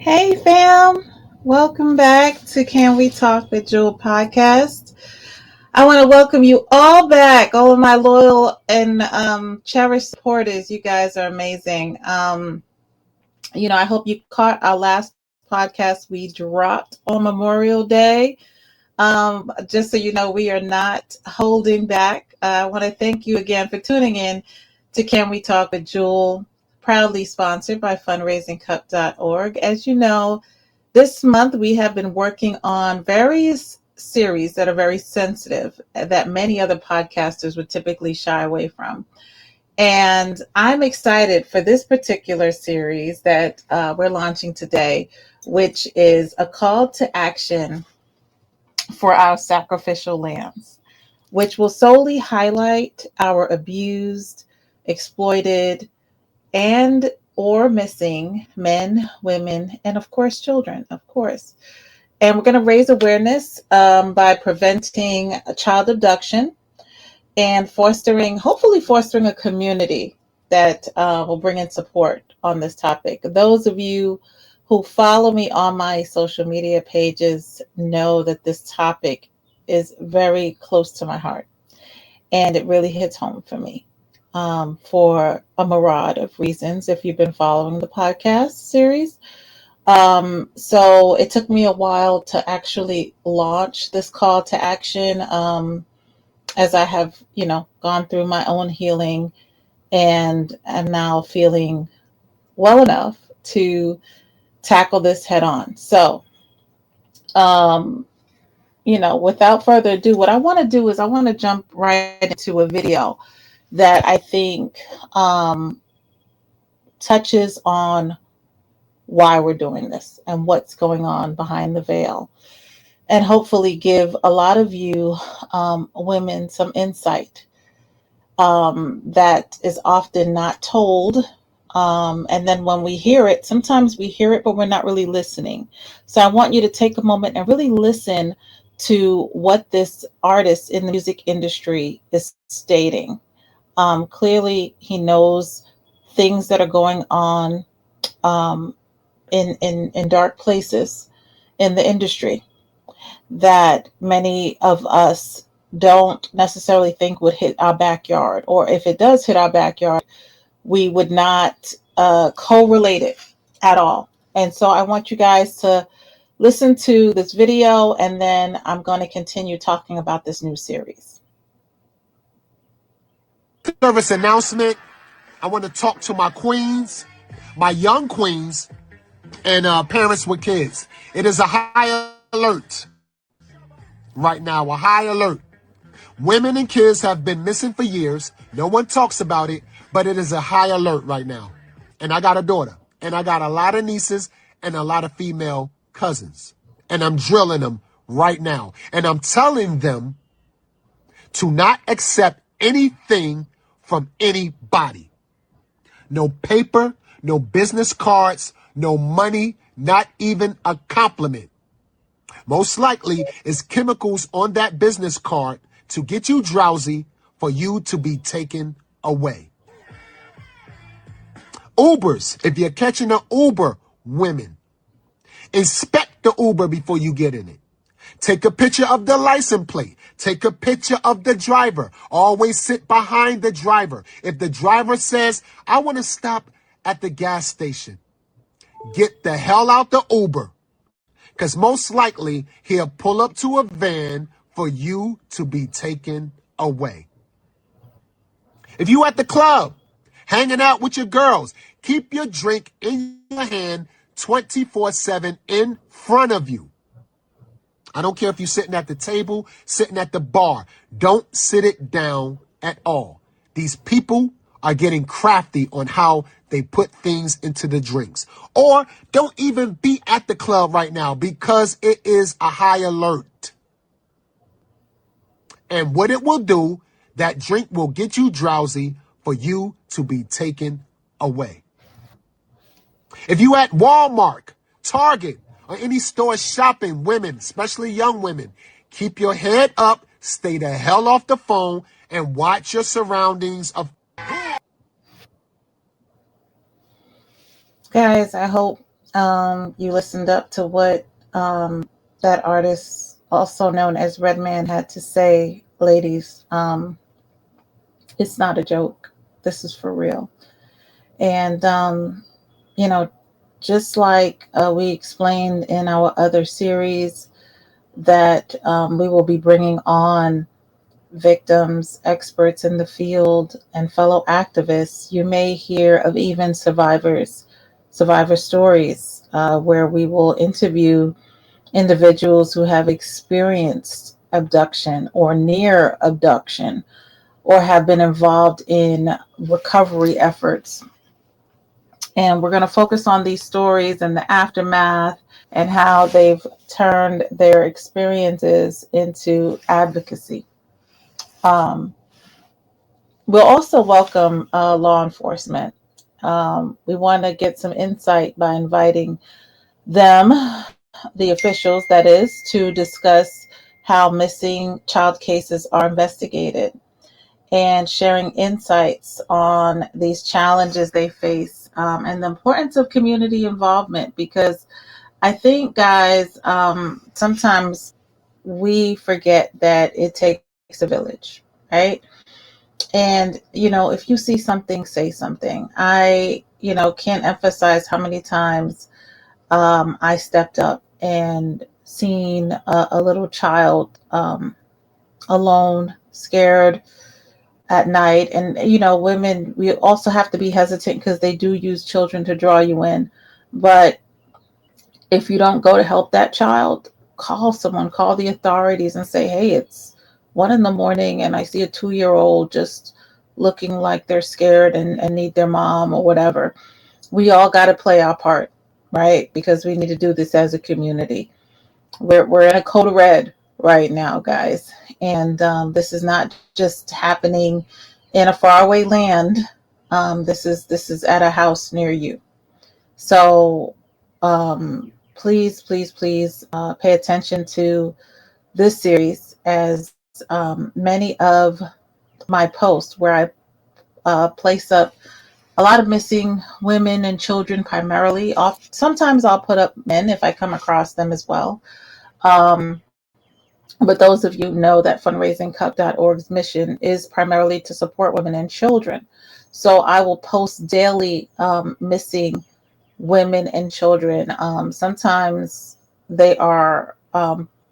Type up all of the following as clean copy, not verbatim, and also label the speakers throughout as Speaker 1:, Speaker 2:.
Speaker 1: Hey fam, welcome back to Can We Talk with Jewel podcast. I want to welcome you all back, all of my loyal and cherished supporters. You guys are amazing. I hope you caught our last podcast we dropped on Memorial Day. Just so you know, we are not holding back. I want to thank you again for tuning in to Can We Talk with Jewel, proudly sponsored by fundraisingcup.org. As you know, this month we have been working on various series that are very sensitive that many other podcasters would typically shy away from. And I'm excited for this particular series that we're launching today, which is a call to action for our sacrificial lambs, which will solely highlight our abused, exploited, and or missing men, women, and of course, children, of course. And we're going to raise awareness by preventing child abduction and hopefully fostering a community that will bring in support on this topic. Those of you who follow me on my social media pages know that this topic is very close to my heart and it really hits home for me for a myriad of reasons if you've been following the podcast series. So it took me a while to actually launch this call to action as I have, gone through my own healing and am now feeling well enough to tackle this head on. So, without further ado, what I want to do is I want to jump right into a video that I think touches on why we're doing this and what's going on behind the veil, and hopefully give a lot of you women some insight that is often not told. And then when we hear it, sometimes we hear it, but we're not really listening. So I want you to take a moment and really listen to what this artist in the music industry is stating. Clearly, he knows things that are going on in dark places in the industry that many of us don't necessarily think would hit our backyard, or if it does hit our backyard, we would not correlate it at all. And so I want you guys to listen to this video, and then I'm going to continue talking about this new series.
Speaker 2: Service announcement. I want to talk to my queens, my young queens, and parents with kids. It is a high alert right now, a high alert. Women and kids have been missing for years. No one talks about it, but it is a high alert right now. And I got a daughter, and I got a lot of nieces and a lot of female cousins. And I'm drilling them right now. And I'm telling them to not accept anything from anybody. No paper, no business cards, no money, not even a compliment. Most likely is chemicals on that business card to get you drowsy for you to be taken away. Ubers, if you're catching an Uber, women, inspect the Uber before you get in it. Take a picture of the license plate. Take a picture of the driver. Always sit behind the driver. If the driver says, I want to stop at the gas station, get the hell out the Uber. Because most likely he'll pull up to a van for you to be taken away. If you at the club, hanging out with your girls, keep your drink in your hand 24/7 in front of you. I don't care if you're sitting at the table, sitting at the bar. Don't sit it down at all. These people are getting crafty on how they put things into the drinks. Or don't even be at the club right now because it is a high alert. And what it will do, that drink will get you drowsy for you to be taken away. If you at Walmart, Target, or any store shopping, women, especially young women, keep your head up, stay the hell off the phone, and watch your surroundings.
Speaker 1: Guys, I hope You listened up to what that artist, also known as Redman, had to say. Ladies, it's not a joke. This is for real. And, you know, just like we explained in our other series, that we will be bringing on victims, experts in the field, and fellow activists. You may hear of even survivor stories, where we will interview individuals who have experienced abduction or near abduction, or have been involved in recovery efforts. And we're going to focus on these stories and the aftermath, and how they've turned their experiences into advocacy. Um, we'll also welcome law enforcement. We want to get some insight by inviting them, the officials that is, to discuss how missing child cases are investigated, and sharing insights on these challenges they face, and the importance of community involvement. Because I think, guys, sometimes we forget that it takes a village, right? And, if you see something, say something. I, can't emphasize how many times I stepped up and seen a little child alone, scared at night. And, women, we also have to be hesitant because they do use children to draw you in. But if you don't go to help that child, call someone, call the authorities and say, hey, it's 1 in the morning and I see a 2-year old just looking like they're scared and need their mom or whatever. We all got to play our part, right? Because we need to do this as a community. We're in a code red right now, guys. And this is not just happening in a faraway land. This is at a house near you. So please, please, please pay attention to this series, as many of my posts where I place up a lot of missing women and children primarily. Sometimes I'll put up men if I come across them as well. Um, but those of you know that fundraisingcup.org's mission is primarily to support women and children. So I will post daily missing women and children. Sometimes they are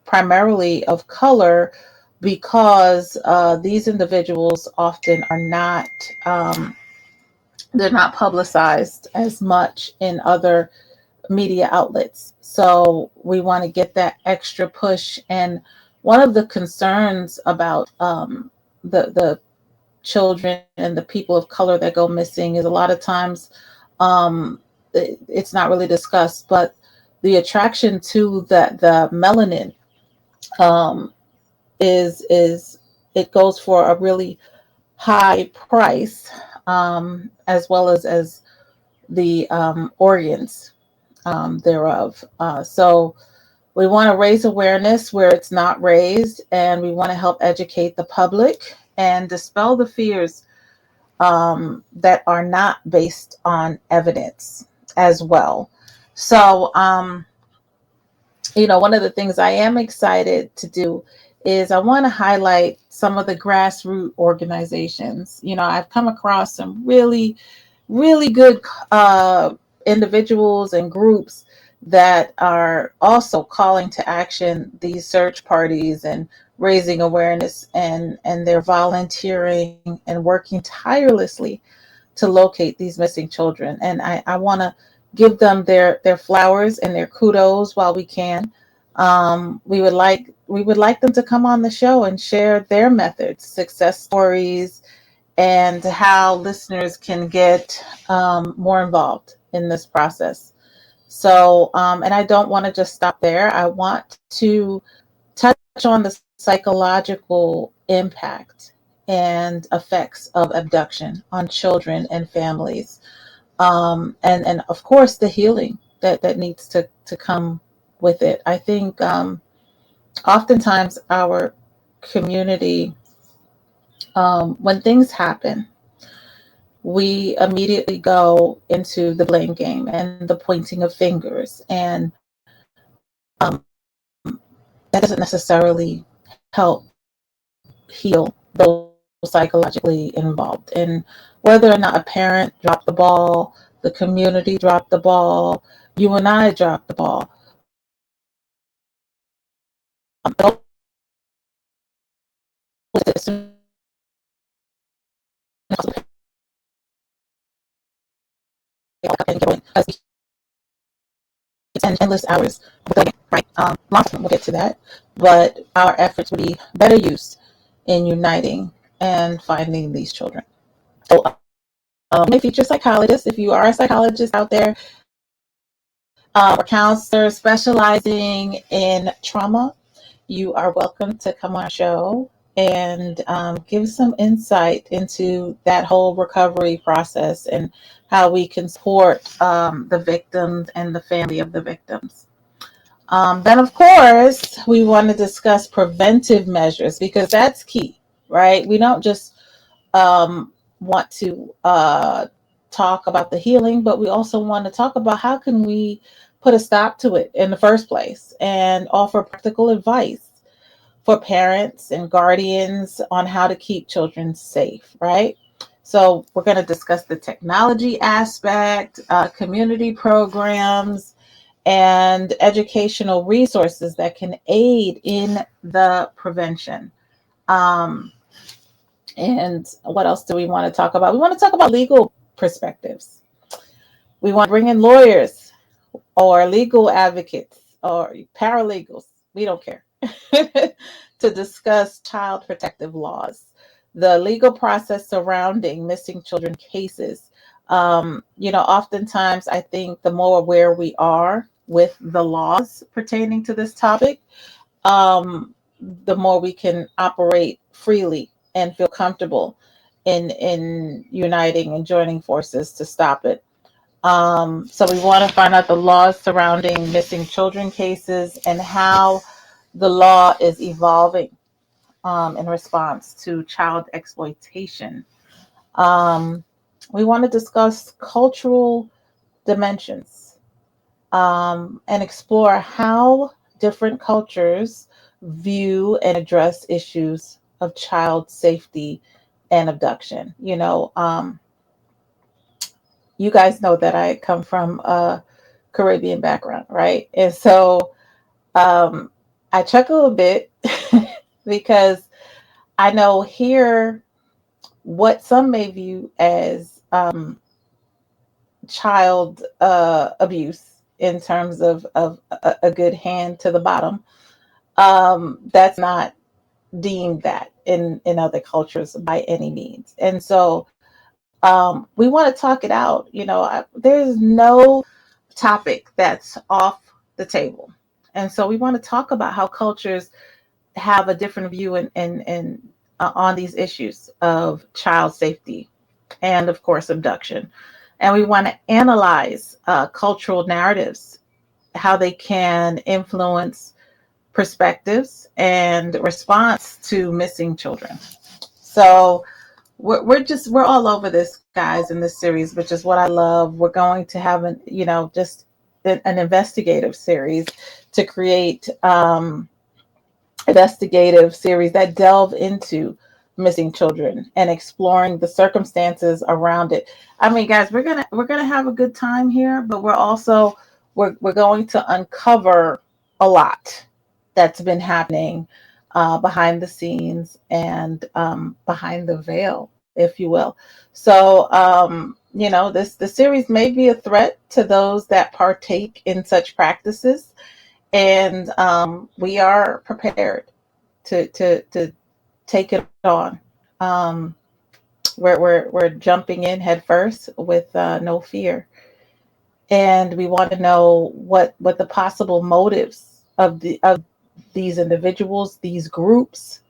Speaker 1: primarily of color, because these individuals often are not, they're not publicized as much in other media outlets. So we want to get that extra push. And one of the concerns about the children and the people of color that go missing is, a lot of times, um, it's not really discussed, but the attraction to the melanin, um, is it goes for a really high price, as well as the organs thereof. So we want to raise awareness where it's not raised, and we want to help educate the public and dispel the fears that are not based on evidence as well. So, one of the things I am excited to do is I want to highlight some of the grassroots organizations. I've come across some really, really good individuals and groups that are also calling to action these search parties and raising awareness, and they're volunteering and working tirelessly to locate these missing children. And I want to give them their flowers and their kudos while we can. We would like them to come on the show and share their methods, success stories, and how listeners can get more involved in this process. So, and I don't want to just stop there. I want to touch on the psychological impact and effects of abduction on children and families, and of course the healing that needs to come with it. I think oftentimes our community, when things happen, we immediately go into the blame game and the pointing of fingers. And that doesn't necessarily help heal those psychologically involved. And whether or not a parent dropped the ball, the community dropped the ball, you and I dropped the ball, and endless hours right? Long term, we'll get to that. But our efforts would be better used in uniting and finding these children. So, may feature psychologists. If you are a psychologist out there, or counselor specializing in trauma, you are welcome to come on our show and give some insight into that whole recovery process and how we can support the victims and the family of the victims. Then, of course, we want to discuss preventive measures because that's key, right? We don't just want to talk about the healing, but we also want to talk about how can we put a stop to it in the first place and offer practical advice for parents and guardians on how to keep children safe, right? So we're going to discuss the technology aspect, community programs, and educational resources that can aid in the prevention. Um, and what else do we want to talk about? We want to talk about legal perspectives. We want to bring in lawyers or legal advocates or paralegals. We don't care. To discuss child protective laws, the legal process surrounding missing children cases. Oftentimes I think the more aware we are with the laws pertaining to this topic, um, the more we can operate freely and feel comfortable in uniting and joining forces to stop it. So we want to find out the laws surrounding missing children cases and how the law is evolving in response to child exploitation. Um, we want to discuss cultural dimensions and explore how different cultures view and address issues of child safety and abduction. You guys know that I come from a Caribbean background, right? And so um, I chuckle a bit because I know here what some may view as child abuse in terms of a good hand to the bottom. That's not deemed that in other cultures by any means. And so we want to talk it out. There's no topic that's off the table. And so we want to talk about how cultures have a different view on these issues of child safety and, of course, abduction. And we want to analyze cultural narratives, how they can influence perspectives and response to missing children. So we're all over this, guys, in this series, which is what I love. We're going to have just an investigative series to create investigative series that delve into missing children and exploring the circumstances around it. I mean, guys, we're gonna have a good time here, but we're going to uncover a lot that's been happening behind the scenes and behind the veil, if you will. So the series may be a threat to those that partake in such practices, and we are prepared to take it on. Um, we're jumping in head first with no fear, and we want to know what the possible motives of these individuals, these groups,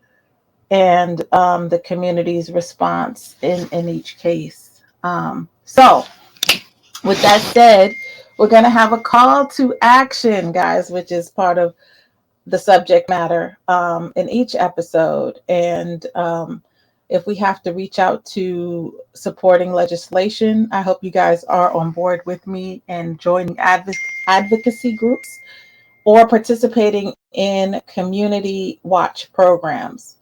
Speaker 1: and the community's response in each case. So, with that said, we're going to have a call to action, guys, which is part of the subject matter in each episode. And If we have to reach out to supporting legislation, I hope you guys are on board with me and joining advocacy groups or participating in community watch programs.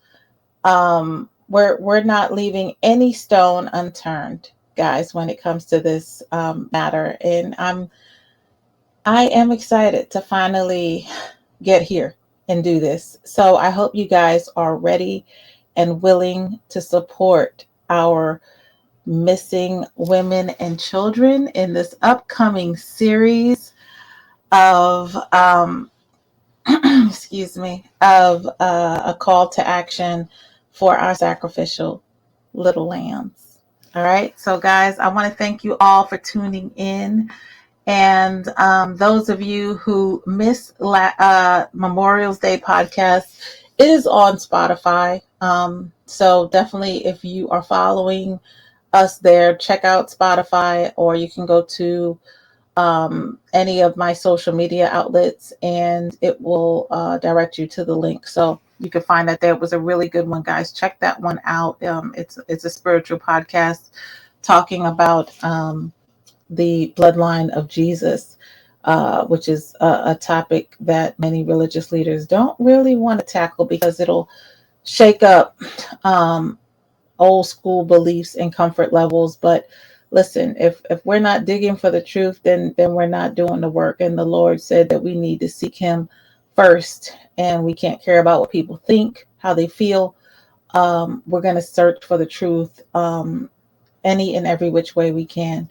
Speaker 1: We're not leaving any stone unturned, guys, when it comes to this matter, and I am excited to finally get here and do this. So I hope you guys are ready and willing to support our missing women and children in this upcoming series of excuse me, of a call to action for our sacrificial little lambs. All right. So, guys, I want to thank you all for tuning in. And those of you who missed Memorial's Day podcast, it is on Spotify. So definitely, if you are following us there, check out Spotify, or you can go to any of my social media outlets, and it will direct you to the link. So you can find that there. It was a really good one, guys. Check that one out. It's a spiritual podcast talking about the bloodline of Jesus, which is a topic that many religious leaders don't really want to tackle because it'll shake up old school beliefs and comfort levels. But listen, if we're not digging for the truth, then we're not doing the work. And the Lord said that we need to seek Him first, and we can't care about what people think, how they feel. We're going to search for the truth any and every which way we can.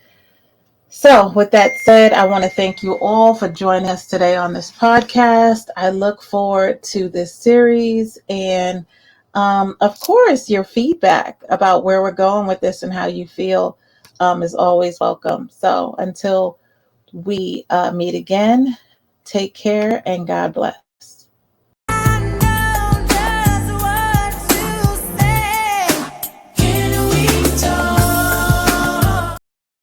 Speaker 1: So, with that said, I want to thank you all for joining us today on this podcast. I look forward to this series, and of course, your feedback about where we're going with this and how you feel is always welcome. So, until we meet again, take care and God bless.